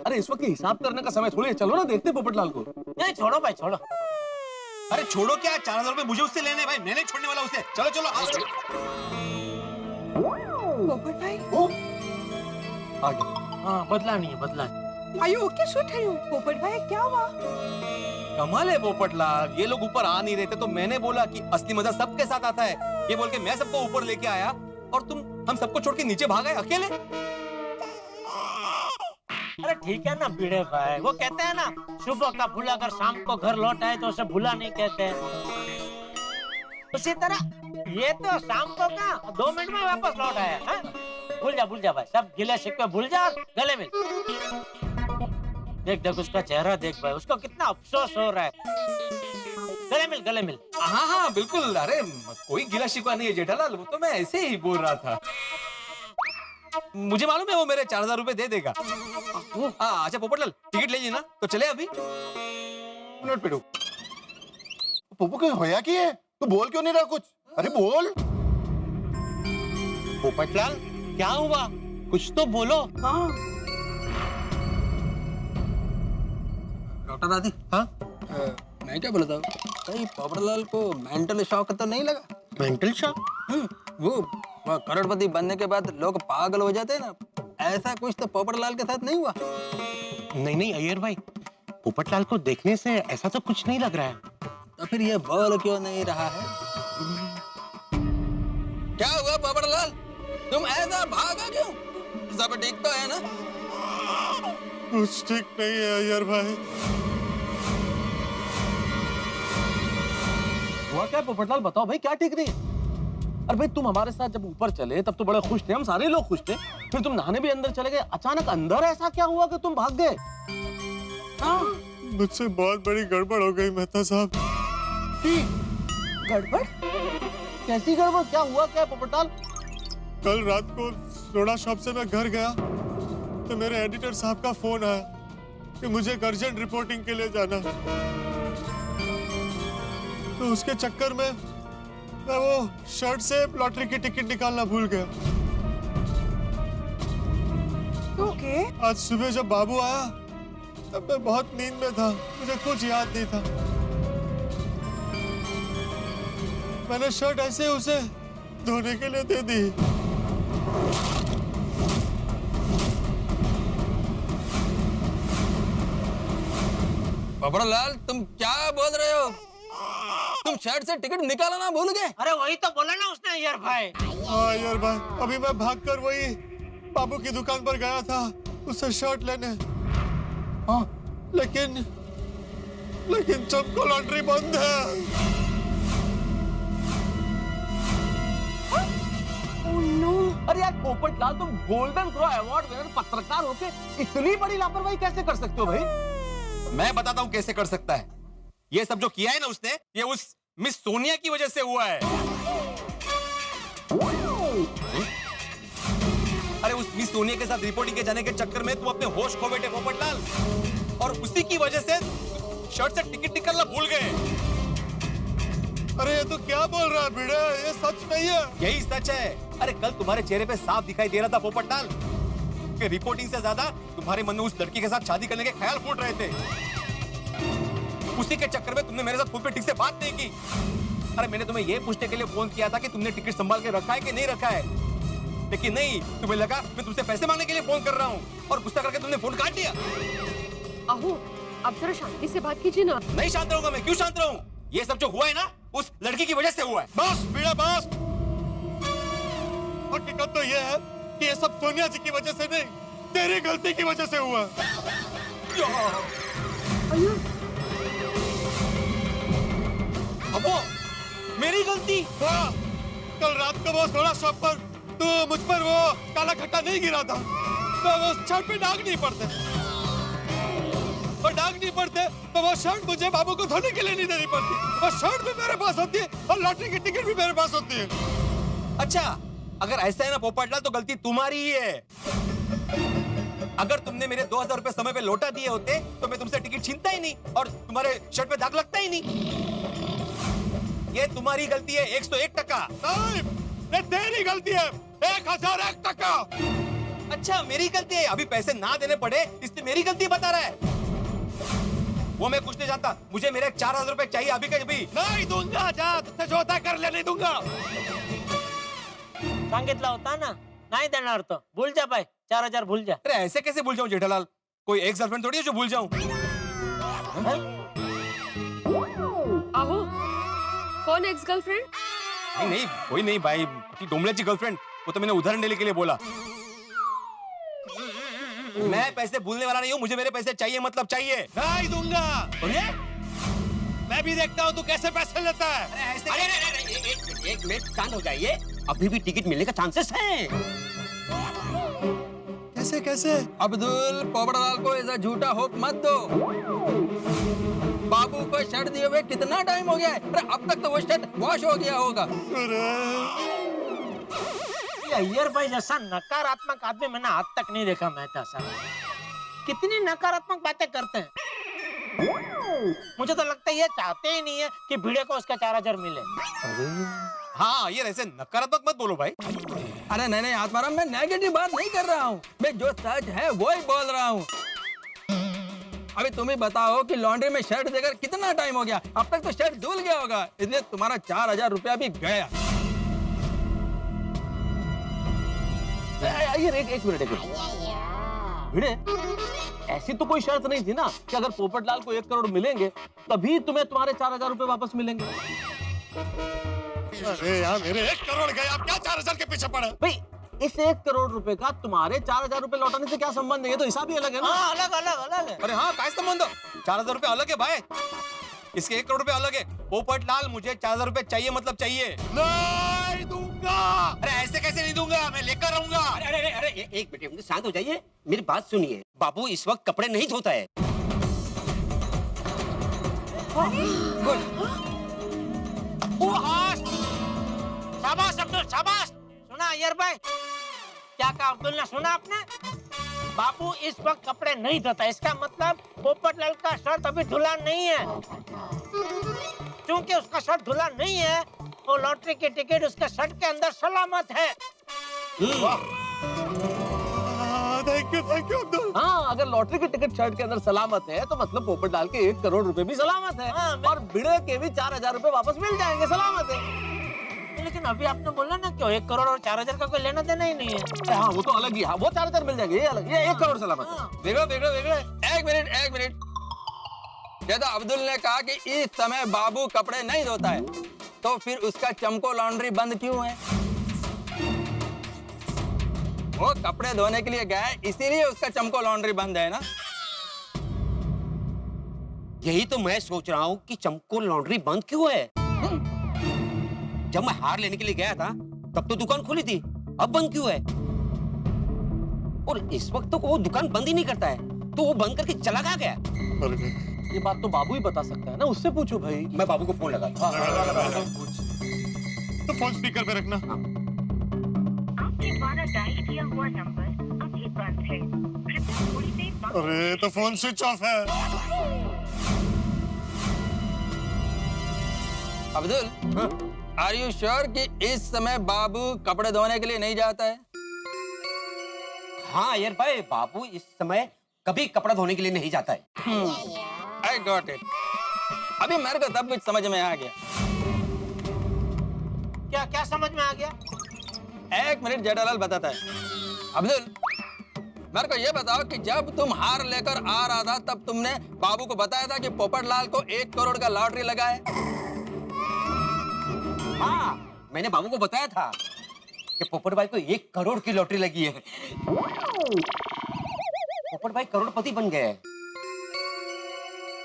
अरे इस वक्त हिसाब करने का समय थोड़ी है, चलो ना देखते पोपटलाल को। नहीं छोड़ो भाई छोड़ो। अरे छोड़ो क्या, 4000 रुपए मुझे उससे लेने भाई, मैं नहीं छोड़ने वाला उसे। चलो चलो आओ। पोपट भाई, आ गया। हाँ बदला नहीं है, बदला नहीं। Are you okay? शूट है यू? पोपट भाई क्या हुआ? कमाल है पोपटलाल, ये लोग ऊपर आ नहीं रहे थे तो मैंने बोला कि असली मजा सबके साथ आता है, ये बोल के मैं सबको ऊपर लेके आया और तुम हम सबको छोड़ के नीचे भाग गए अकेले। अरे ठीक है ना भिड़े भाई, वो कहते हैं ना सुबह का भूला अगर शाम को घर लौट आए तो उसे भूला नहीं कहते हैं। उसी तरह ये तो शाम को का 2 मिनट में वापस लौट आया है। भूल जा भाई, सब गिले शिकवे भूल जा और गले मिल। देख देख उसका चेहरा देख भाई, उसको कितना अफसोस हो रहा है। गले मिल। हाँ हाँ बिल्कुल, अरे कोई गिला शिकवा नहीं है जेठालाल, वो तो मैं ऐसे ही बोल रहा था। मुझे मालूम है वो मेरे 4000 रुपए दे देगा। अच्छा पोपटलाल टिकट ले लेना तो चले अभी। मिनट पे रुक। पोपो क्यों होया की है? तू बोल क्यों नहीं रहा कुछ? अरे बोल। पोपटलाल क्या हुआ, कुछ तो बोलो। हाँ डॉक्टर दादी, हाँ मैं क्या बोलता हूँ, कहीं पोपटलाल को मेंटल शॉक तो नहीं लगा? Mental shock? वो करोड़पति बनने के बाद लोग पागल हो जाते हैं ना, ऐसा कुछ तो पोपटलाल के साथ नहीं हुआ? नहीं अय्यर भाई, पोपटलाल को देखने से ऐसा तो कुछ नहीं लग रहा है। तो फिर ये बोल क्यों नहीं रहा है? क्या हुआ पोपटलाल, तुम ऐसा भागा क्यों? सब ठीक तो है ना? कुछ ठीक नहीं है अय्यर भाई। हुआ क्या पोपटलाल, बताओ भाई क्या ठीक नहीं है? अरे भाई तुम हमारे साथ जब ऊपर चले तब तो बड़े खुश थे, हम सारे लोग खुश थे। फिर तुम नहाने भी अंदर चले गए, अचानक अंदर ऐसा क्या हुआ कि तुम भाग गए? हाँ मुझसे बहुत बड़ी गड़बड़ हो गई मेहता साहब। गड़बड़? कैसी गड़बड़, क्या हुआ क्या पोपटलाल? कल रात को सोडा शॉप से मैं घर गया तो मेरे एडिटर साहब का फोन आया कि मुझे एक अर्जेंट रिपोर्टिंग के लिए जाना है। तो उसके चक्कर में मैं वो शर्ट से लॉटरी की टिकट निकालना भूल गया। ओके। आज सुबह जब बाबू आया तब मैं बहुत नींद में था, मुझे कुछ याद नहीं था। मैंने शर्ट ऐसे उसे धोने के लिए दे दी। पोपटलाल तुम क्या बोल रहे हो? तुम शर्ट से टिकट निकालना भूल गए? अरे वही तो बोला ना उसने अय्यर भाई। हाँ यार भाई, अभी मैं भागकर वही बाबू की दुकान पर गया था उससे शर्ट लेने। हाँ लेकिन चमको लॉटरी बंद है। Oh no. अरे यार पोपटलाल, तुम गोल्डन क्रो अवार्ड विनर पत्रकार होके इतनी बड़ी लापरवाही कैसे कर सकते हो भाई? मैं बताता हूँ कैसे कर सकता है। ये सब जो किया है ना उसने, ये उस मिस सोनिया की वजह से हुआ है। अरे उस मिस सोनिया के साथ रिपोर्टिंग के जाने के चक्कर में तुम अपने होश खो बैठे पोपटलाल, और उसी की वजह से शर्ट से टिकट निकालना भूल गए। अरे ये तो क्या बोल रहा है भिड़े, ये सच नहीं है। यही सच है। अरे कल तुम्हारे चेहरे पे साफ दिखाई दे रहा था पोपटलाल कि रिपोर्टिंग से ज्यादा तुम्हारे मन में उस लड़की के साथ शादी करने के ख्याल फूट रहे थे। उसी के चक्कर में तुमने मेरे साथ फोन पे ठीक से बात नहीं की। अरे मैंने तुम्हें यह पूछने के लिए फोन किया था कि तुमने टिकट संभाल के रखा है कि नहीं रखा है, लेकिन नहीं, तुम्हें लगा मैं तुमसे पैसे मांगने के लिए फोन कर रहा हूँ और गुस्सा करके तुमने फोन काट दिया। अहो, आप जरा शांति से बात कीजिए ना। नहीं शांत रहूंगा मैं, क्यों शांत रहूं? ये सब जो हुआ है ना उस लड़की की वजह से हुआ है। बस भिड़े बस। हकीकत तो ये है कि ये सब सोनिया जी की वजह से नहीं, तेरी गलती की वजह से हुआ। अब वो मेरी गलती? हाँ, कल रात को वो सोडा शॉप पर तो मुझ पर वो काला खट्टा नहीं गिरा था तो वो शर्ट पे दाग नहीं पड़ते, और दाग नहीं पड़ते तो वो शर्ट मुझे बाबू को धोने के लिए नहीं देनी पड़ती। वो शर्ट भी मेरे पास होती है और लॉटरी की टिकट भी मेरे पास होती है। अच्छा, अगर ऐसा है ना पोपटलाल तो गलती तुम्हारी ही है। अगर तुमने मेरे 2000 रुपए समय पे लौटा दिए होते तो मैं तुमसे टिकट छीनता ही नहीं और तुम्हारे शर्ट पे दाग लगता ही नहीं। ये तुम्हारी गलती है 101%। नहीं, ये तेरी गलती है 1001%। अच्छा मेरी गलती है, अभी पैसे ना देने पड़े इसलिए मेरी गलती बता रहा है। वो मैं कुछ नहीं जानता, मुझे मेरे 4000 रुपए चाहिए अभी के अभी। नहीं दूंगा, जा तुझसे जो होता है कर ले, नहीं दूंगा। सांगितलं होता ना, नाही देणार तो भूल जा भाई, 4000 भूल जा। अरे ऐसे कैसे भूल जाऊं जेठालाल, कोई एक गर्लफ्रेंड थोड़ी है जो भूल जाऊं। आहो कौन एक्स गर्लफ्रेंड? नहीं नहीं कोई नहीं भाई, डोमलेची गर्लफ्रेंड, वो तो मैंने उदाहरण देने के लिए बोला। मैं पैसे भूलने वाला नहीं हूँ, मुझे मेरे पैसे चाहिए मतलब चाहिए। नहीं दूंगा। और ये? मैं भी देखता हूँ तू कैसे पैसे लेता है। अरे एक मिनट शांत हो जाइए, अभी भी टिकट मिलने का चांसेस है। कैसे कैसे? अब्दुल, पोपटलाल को ऐसा झूठा होप मत दो। बाबू को शर्ट दिए हुए कितना टाइम हो गया है? अरे अब तक तो वो शर्ट वॉश हो गया होगा। ये अय्यर भाई जैसा नकारात्मक आदमी मैंने आज तक नहीं देखा मेहता साहब। कितनी नकारात्मक बातें करते हैं। मुझे तो लगता है ये चाहते ही नहीं है कि भिड़े को उसका 4000 मिले। हाँ ये ऐसे नकारात्मक मत बोलो भाई। अरे नहीं आत्माराम, मैं नेगेटिव बात नहीं कर रहा हूँ, मैं जो सच है वो ही बोल रहा हूँ। अभी तुम ही बताओ कि लॉन्ड्री में शर्ट देकर कितना टाइम हो गया? अब तक तो शर्ट धुल गया होगा, इसलिए तुम्हारा 4000 रुपया भी गया। यार एक मिनट। भिड़े, ऐसी तो कोई शर्त नहीं थी ना कि अगर पोपटलाल को 1 करोड़ मिलेंगे तभी तुम्हें तुम्हारे 4000 रुपए वापस मिलेंगे। अरे यार मेरे 1 करोड़ गए, आप क्या 4000 के पीछे पड़े? भाई इस 1 करोड़ रुपए का तुम्हारे 4000 रुपए लौटाने से क्या संबंध है? ये तो हिसाब ही अलग है ना। हाँ अलग अलग अलग है। अरे हाँ काय संबंध, 4000 रुपए अलग है भाई, इसके 1 करोड़ रुपए अलग है। पोपटलाल मुझे 4000 रुपए चाहिए मतलब चाहिए। नहीं दूंगा। अरे ऐसे कैसे नहीं दूंगा, मैं लेकर रहूंगा। अरे एक मिनट शांत हो जाइए, मेरी बात सुनिए। बाबू इस वक्त कपड़े नहीं धोता है। शाबाश अब्दुल शाबाश। सुना अय्यर भाई, क्या कहा अब्दुल ने? सुना आपने? बाबू इस वक्त कपड़े नहीं धोता, इसका मतलब पोपटलाल का शर्ट अभी धुला नहीं है। क्योंकि उसका शर्ट धुला नहीं है, वो लॉटरी की टिकट उसके शर्ट के अंदर सलामत है। Thank you Abdul. हाँ, अगर लॉटरी की टिकट शर्ट के अंदर सलामत है तो मतलब पोपटलाल के 1 करोड़ रुपए भी सलामत है। हाँ, और भिड़े के भी 4000 रुपए वापस मिल जाएंगे, सलामत है। लेकिन अभी आपने बोला ना कि 1 करोड़ और 4000 का कोई लेना देना ही नहीं है। हाँ वो तो अलग ही है, वो 4000 मिल जाएंगे, ये अलग, ये 1 करोड़ सलामत है। वेगड़ा। एक मिनट। ये तो अब्दुल ने कहा कि इस समय बाबू कपड़े नहीं धोता है, तो फिर उसका चमको लॉन्ड्री बंद क्यों है? वो कपड़े धोने के लिए गया है, इसीलिए उसका चमको लॉन्ड्री बंद है ना। यही तो मैं सोच रहा हूँ कि चमको लॉन्ड्री बंद क्यों है। जब मैं हार लेने के लिए गया था तब तो दुकान खुली थी, अब बंद क्यों है? और इस वक्त तो वो दुकान बंद ही नहीं करता है, तो वो बंद करके चला कहाँ गया? ये बात तो बाबू ही बता सकता है ना, उससे पूछो भाई। मैं बाबू को फोन लगा। तो फोन स्पीकर पे रखना। आपके द्वारा डायल किया हुआ नंबर अभी बंद है, कृपया थोड़ी देर बाद। अरे तो फोन स्विच ऑफ है। अब्दुल, आर यू श्योर कि इस समय बाबू कपड़े धोने के लिए नहीं जाता है? हाँ अय्यर भाई, बाबू इस समय कभी कपड़ा धोने के लिए नहीं जाता है। I got it. अभी मेरे को सब कुछ समझ में आ गया। क्या समझ में आ गया? 1 मिनट, जेठालाल बताता है। अब्दुल, मेरे को ये बताओ कि जब तुम हार लेकर आ रहा था तब तुमने बाबू को बताया था कि पोपटलाल को 1 करोड़ का लॉटरी लगा है? हाँ मैंने बाबू को बताया था कि पोपट भाई को 1 करोड़ की लॉटरी लगी है। पोपट भाई करोड़पति बन गए।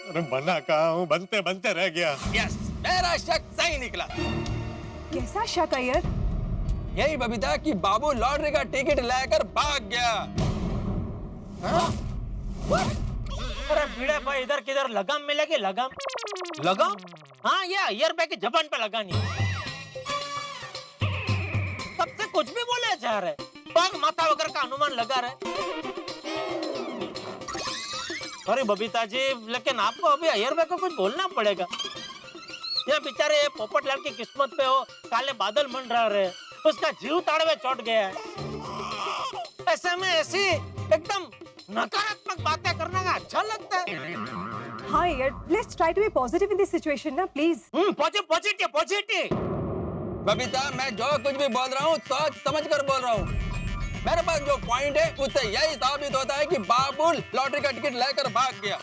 अरे बना कहा हूँ, बनते बनते रह गया। यस, मेरा शक सही निकला। कैसा शक अय्यर? यही बबीता कि बाबू लॉटरी का टिकट लेकर भाग गया। अरे भिड़े भाई, इधर किधर लगाम मिलेगी? लगाम? हाँ ये अय्यर भाई की जबान पे लगानी है। सबसे कुछ भी बोले जा रहे, पग माथा वगैरह का अनुमान लगा रहे। अरे बबीता जी, लेकिन आपको अभी अय्यर भाई को कुछ बोलना पड़ेगा। ये बेचारे पोपटलाल की किस्मत पे हो काले बादल मंडरा रहे, उसका जीव ताड़वे चोट गया है। ऐसे में ऐसी एकदम नकारात्मक बातें करने का अच्छा लगता है। हाँ यार, let's try to be positive in this situation ना प्लीज। Positive positive. बबीता, मैं जो कुछ भी बोल रहा हूँ सोच समझ कर बोल रहा हूँ। मेरे पास जो पॉइंट है उससे यही साबित होता है कि बाबू लॉटरी का टिकट लेकर भाग गया।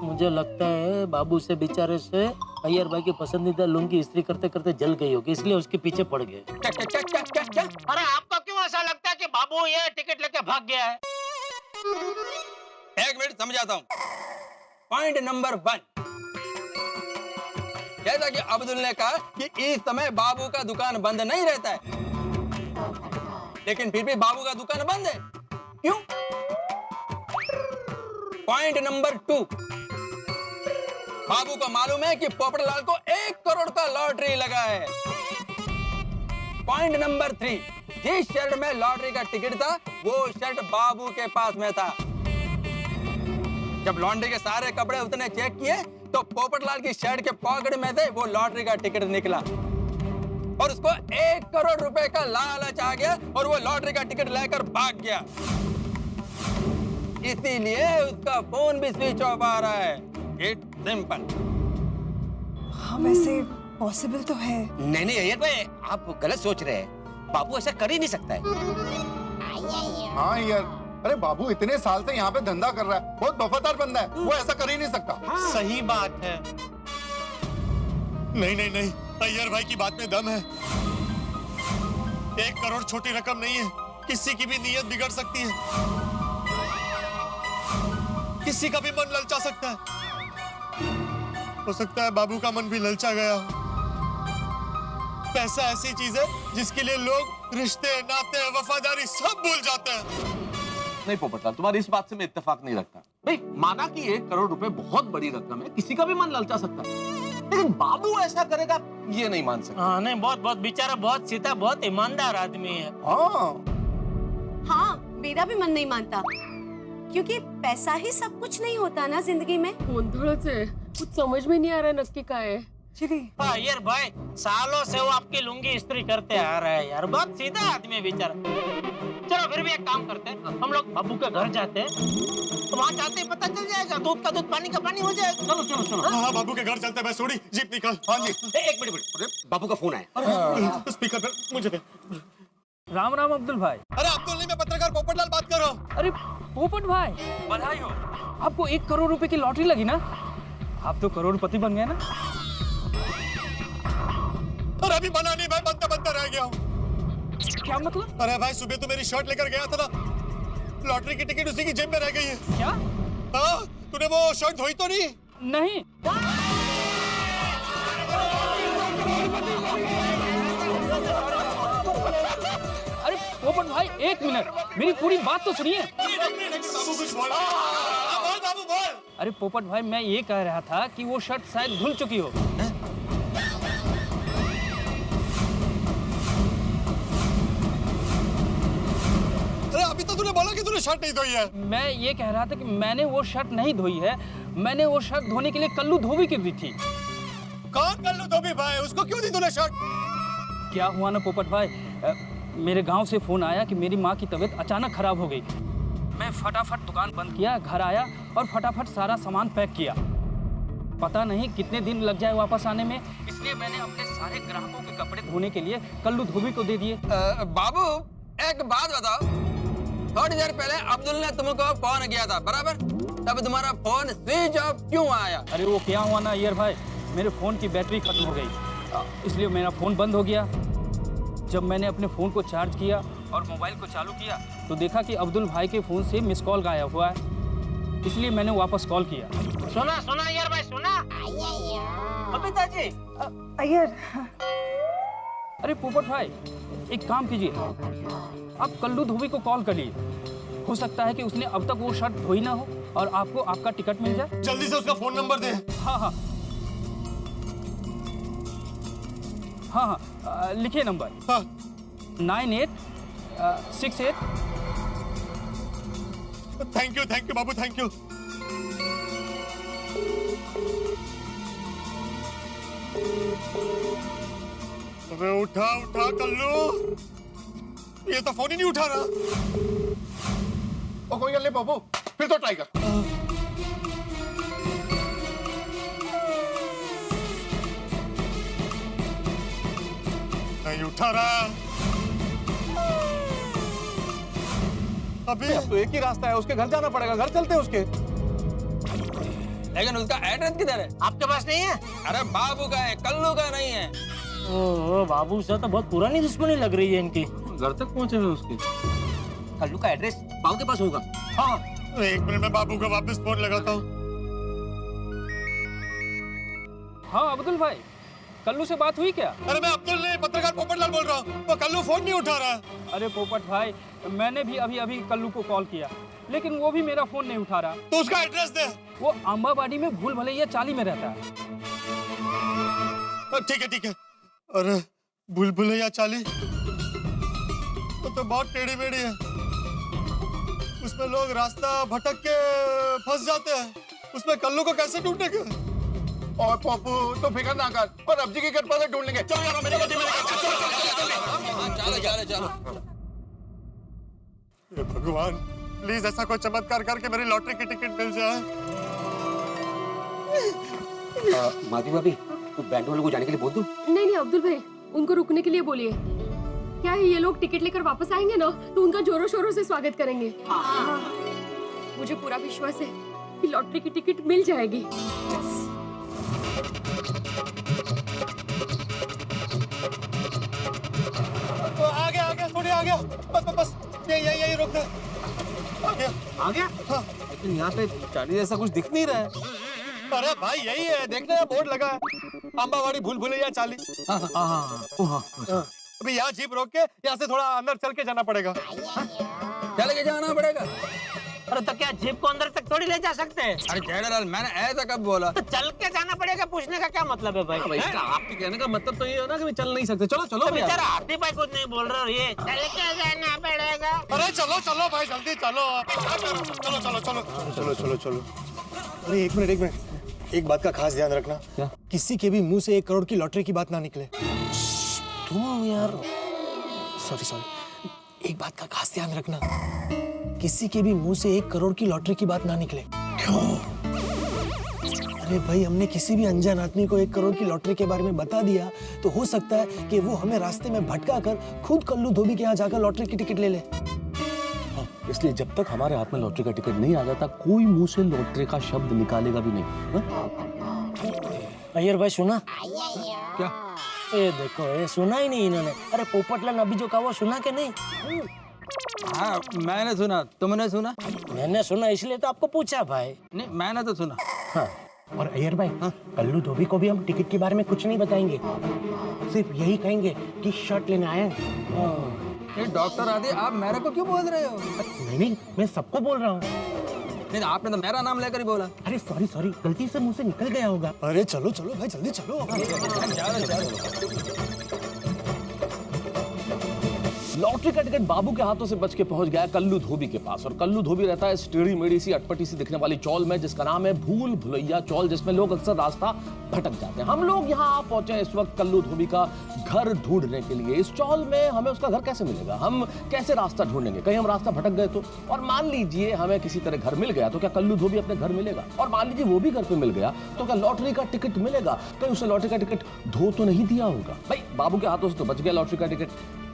मुझे लगता है बाबू से बेचारे से अय्यर भाई की पसंदीदा लुंगी इस्त्री करते करते जल गई होगी, इसलिए उसके पीछे पड़ गए। क्या क्या क्या क्या क्या क्या? अरे आपको क्यों ऐसा लगता है कि बाबू ये टिकट लेके भाग गया है? एक मिनट समझाता हूँ। पॉइंट नंबर 1, जैसा कि अब्दुल ने कहा कि इस समय बाबू का दुकान बंद नहीं रहता है, लेकिन फिर भी बाबू का दुकान बंद है। क्यों? पॉइंट नंबर 2, बाबू को मालूम है कि पोपटलाल को 1 करोड़ का लॉटरी लगा है। पॉइंट नंबर 3, जिस शर्ट में लॉटरी का टिकट था वो शर्ट बाबू के पास में था। जब लॉन्ड्री के सारे कपड़े उसने चेक किए तो पोपटलाल की शर्ट के पॉकेट में से वो लॉटरी का टिकट निकला और उसको 1 करोड़ रुपए का लालच आ गया और वो लॉटरी का टिकट लेकर भाग गया। इसीलिए उसका फोन भी स्विच ऑफ आ रहा है। It's simple. हाँ वैसे पॉसिबल तो है। नहीं नहीं अय्यर भाई, आप गलत सोच रहे हैं। बाबू ऐसा कर ही नहीं सकता है। हाँ यार, अरे बाबू इतने साल से यहाँ पे धंधा कर रहा है, बहुत वफादार बंदा है, वो ऐसा कर ही नहीं सकता। सही बात है। नहीं नहीं नहीं, अय्यर भाई की बात में दम है। 1 करोड़ छोटी रकम नहीं है, किसी की भी नीयत बिगड़ सकती है, किसी का भी मन ललचा सकता है। हो सकता है बाबू का मन भी ललचा गया हो। पैसा ऐसी चीज है जिसके लिए लोग रिश्ते, नाते, वफादारी सब भूल जाते हैं। नहीं पोपटलाल, तुम्हारी इस बात से मैं इत्तेफाक नहीं रखता। भाई माना कि 1 करोड़ रुपए बहुत बड़ी रकम है, किसी का भी मन ललचा सकता है, लेकिन बाबू ऐसा करेगा ये नहीं मान सकता। हाँ नहीं, बहुत बहुत बेचारा बहुत सीधा, बहुत ईमानदार आदमी है। हाँ, मेरा भी मन नहीं मानता, क्योंकि पैसा ही सब कुछ नहीं होता ना जिंदगी में। गोंधळच है, कुछ समझ में नहीं आ रहा नक्की काय है। अय्यर भाई सालों से वो आपकी लुंगी इस्त्री करते आ रहा है यार, बहुत सीधा आदमी है बेचारा। चलो फिर भी एक काम करते हैं, हम लोग बाबू के घर जाते हैं, तो वहाँ जाते ही पता चल जाएगा, दूध का दूध पानी का पानी हो जाएगा। चलो चलो चलो। हाँ बाबू के घर चलते हैं, सोड़ी जीप निकाल। हाँ जी। एक मिनट, बाबू का फोन आया। स्पीकर पर मुझे दे। राम राम अब्दुल भाई। अरे अब्दुल नहीं, मैं पत्रकार पोपटलाल बात कर रहा हूँ। अरे पोपट भाई, बधाई हो, आपको 1 करोड़ रुपए की लॉटरी लगी ना? आप तो करोड़पति बन गए ना? अरे अभी बना नहीं भाई, बनता बनता रह गया हूँ। क्या मतलब? अरे भाई सुबह तो मेरी शर्ट लेकर गया था ना, लॉटरी की टिकट उसी की जेब में रह गई है। क्या? हाँ, तूने वो शर्ट धोई तो नहीं? नहीं। अरे पोपट भाई 1 मिनट, मेरी पूरी बात तो सुनिए। बाबू कुछ बोल। बोल बाबू बोल। अरे पोपट भाई, मैं ये कह रहा था कि वो शर्ट शायद धुल चुकी हो। अरे अभी तो तूने बोला कि तूने शर्ट नहीं धोई है। मैं ये कह रहा था कि मैंने वो शर्ट नहीं धोई है, मैंने वो शर्ट धोने के लिए कल्लू धोबी की दी थी। कौन कल्लू धोबी भाई, उसको क्यों दी तूने शर्ट? क्या हुआ ना पोपट भाई, मेरे गांव से फोन आया कि मेरी माँ की तबीयत अचानक खराब हो गई। मैं फटाफट दुकान बंद किया, घर आया और फटाफट सारा सामान पैक किया। पता नहीं कितने दिन लग जाए वापस आने में, इसलिए मैंने अपने सारे ग्राहकों के कपड़े धोने के लिए कल्लू धोबी को दे दिए। बाबू एक बात बताओ, थोड़ी देर पहले अब्दुल ने तुमको फोन किया था, बराबर? तब तुम्हारा फोन स्विच ऑफ क्यों आया? अरे वो क्या हुआ ना अय्यर भाई, मेरे फोन की बैटरी खत्म हो गई, इसलिए मेरा फोन बंद हो गया। जब मैंने अपने फोन को चार्ज किया और मोबाइल को चालू किया तो देखा कि अब्दुल भाई के फोन से मिस कॉल गायब हुआ है, इसलिए मैंने वापस कॉल किया। सुना सुना यार भाई, सुना बबीता जी। अय्यर, अरे पोपट भाई एक काम कीजिए, आप कल्लू धोबी को कॉल करिए, हो सकता है कि उसने अब तक वो शर्ट धोई ना हो और आपको आपका टिकट मिल जाए। जल्दी से उसका फोन नंबर दे। हाँ हाँ हाँ हाँ, लिखिए नंबर। हाँ। 9868। Thank you Babu, thank you. अबे उठा उठा कल्लू, ये तो फोन ही नहीं उठा रहा। ओ कोई गल नहीं बाबू, फिर तो ट्राई कर। नहीं उठा रहा। अभी अब तो एक ही रास्ता है, उसके घर जाना पड़ेगा। घर चलते हैं उसके। लेकिन उसका एड्रेस किधर है? आपके पास नहीं है? अरे बाबू का है, कल्लू का नहीं है। ओह, बाबू से तो बहुत पुरानी दुश्मनी लग रही है इनकी। घर तक पहुंचे हुए उसके। कल्लू का एड्रेस बाबू के पास होगा। हाँ, 1 मिनट में बाबू का वापस फोन लगाता हूँ। हाँ अब्दुल भाई, कल्लू से बात हुई क्या? अरे मैं अब्दुल नहीं, पत्रकार पोपटलाल बोल रहा हूँ। वो कल्लू फोन नहीं उठा रहा है। अरे पोपट भाई, मैंने भी अभी कल्लू को कॉल किया, लेकिन वो भी मेरा फोन नहीं उठा रहा। तो उसका एड्रेस दे। वो अम्बाबाड़ी में भूल भुलैया चाली में रहता है। ठीक है ठीक है। अरे भूल भुलैया चाली तो बहुत टेढ़ी मेढ़ी है। उसमें लोग रास्ता भटक के फंस जाते हैं। उसमें कल्लू को कैसे ढूंढेंगे? और पप्पू तो फिक्र ना कर, पर अब जी की कृपा से ढूंढ लेंगे। चलो यार, मेरी गड्डी में लेकर चलो। चलो। हे भगवान, प्लीज ऐसा कोई चमत्कार करके मेरी लॉटरी की टिकट मिल जाए। माधवी भाभी, तू बैंड वालों को जाने के लिए बोल दो। नहीं अब्दुल भाई, उनको रुकने के लिए बोलिए। क्या है, ये लोग टिकट लेकर वापस आएंगे ना तो उनका जोरों शोरों से स्वागत करेंगे। मुझे पूरा विश्वास है कि लॉटरी की टिकट मिल जाएगी। आ गया थोड़ी आ गया। बस यही रोक दे। आ गया। हाँ। लेकिन यहाँ पे चाली जैसा कुछ दिख नहीं रहा है। अरे भाई यही है, देखने का बोर्ड लगा है, अम्बावाड़ी भूल भुलैया चाली। अभी यहाँ जीप रोक के यहाँ से थोड़ा अंदर चल के जाना पड़ेगा। चल के जाना पड़ेगा। अरे तो क्या जीप को अंदर तक थोड़ी ले जा सकते हैं? अरे जनरल, मैंने ऐसा कब बोला? तो चल के जाना पड़ेगा, पूछने का क्या मतलब है भाई? आपके कहने का मतलब तो ये है ना कि चल नहीं सकते। चलो तो बेचारा हाथी भाई कुछ नहीं बोल रहा, ये चल के जाना पड़ेगा। अरे चलो भाई, जल्दी चलो। चलो। अरे एक मिनट, एक बात का खास ध्यान रखना। क्या? किसी के भी मुंह से 1 करोड़ की लॉटरी की बात ना निकले। तुम यार, सॉरी, एक बात का खास ध्यान रखना, किसी के भी मुंह से 1 करोड़ की लॉटरी की बात ना निकले। क्यों? अरे भाई, हमने किसी भी अनजान आदमी को 1 करोड़ की लॉटरी के बारे में बता दिया तो हो सकता है कि वो हमें रास्ते में भटका कर खुद कल्लू धोबी के यहाँ जाकर लॉटरी की टिकट ले ले। इसलिए जब तक हमारे हाथ में लॉटरी का टिकट नहीं आ जाता, कोई मुंह से लॉटरी का शब्द निकालेगा भी नहीं। अय्यर भाई सुना? क्या? ये देखो, ये सुना ही नहीं इन्होंने। अरे पोपटलाल अभी जो कहा वो सुना के नहीं? हाँ मैंने सुना, तुमने सुना? मैंने सुना, इसलिए तो आपको पूछा भाई। नहीं, मैंने तो सुना। हाँ। और अय्यर भाई, कल्लू धोबी को भी हम टिकट के बारे में कुछ नहीं बताएंगे, सिर्फ यही कहेंगे कि शर्ट लेने आए हैं। ये डॉक्टर आदि, आप मेरे को क्यों बोल रहे हो? नहीं, मैं सबको बोल रहा हूँ। नहीं, आपने तो मेरा नाम लेकर ही बोला। अरे सॉरी, गलती से मुंह से निकल गया होगा। अरे चलो भाई, जल्दी चलो। लॉटरी का टिकट बाबू के हाथों से बच के पहुंच गया कल्लू धोबी के पास। और कल्लू धोबी रहता है इस टेढ़ी मेढ़ी सी अटपटी सी दिखने वाली चौल में, जिसका नाम है भूल भुलैया चौल, जिसमें लोग अक्सर रास्ता भटक जाते हैं। हम लोग यहाँ पहुंचे हैं इस वक्त कल्लू धोबी का घर ढूंढने के लिए। इस चौल में हमें उसका घर कैसे मिलेगा? हम कैसे रास्ता ढूंढेंगे? कहीं हम रास्ता भटक गए तो? और मान लीजिए हमें किसी तरह घर मिल गया तो क्या कल्लू धोबी अपने घर मिलेगा? और मान लीजिए वो भी घर पे मिल गया तो क्या लॉटरी का टिकट मिलेगा? कहीं उसे लॉटरी का टिकट धो तो नहीं दिया होगा? भाई बाबू के हाथों से तो बच गया लॉटरी का टिकट,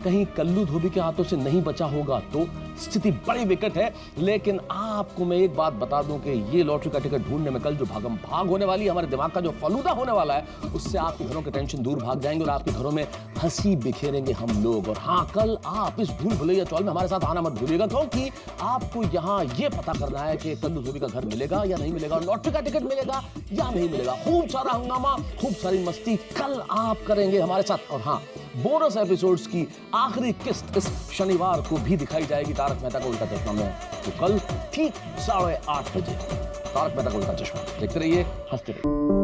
कहीं कल्लू धोबी के हाथों से नहीं बचा होगा तो स्थिति बड़ी विकट है। लेकिन आपको मैं एक बात बता दूं कि ये लॉटरी का टिकट ढूंढने में कल जो भागम भाग होने वाली है, हमारे दिमाग का जो फलूदा होने वाला है, उससे आपके घरों के टेंशन दूर भाग जाएंगे और आपके घरों में हंसी बिखेरेंगे हम लोग। और हाँ, कल आप इस भूल भुलैया चौल में हमारे साथ आना मत भूलिएगा, क्योंकि आपको यहाँ ये पता करना है कि कल्लू धोबी का घर मिलेगा या नहीं मिलेगा, और लॉटरी का टिकट मिलेगा या नहीं मिलेगा। खूब सारा हंगामा, खूब सारी मस्ती कल आप करेंगे हमारे साथ। और हाँ, बोनस एपिसोड्स की आखिरी किस्त इस शनिवार को भी दिखाई जाएगी तारक मेहता का उल्टा चश्मा में। तो कल ठीक 8:30 बजे तारक मेहता का उल्टा चश्मा देखते रहिए, हंसते रहिए।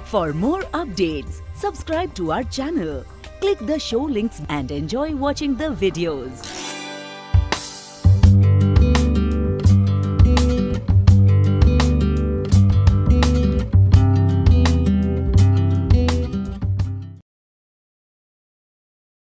For more updates, subscribe to our channel, click the show links and enjoy watching the videos.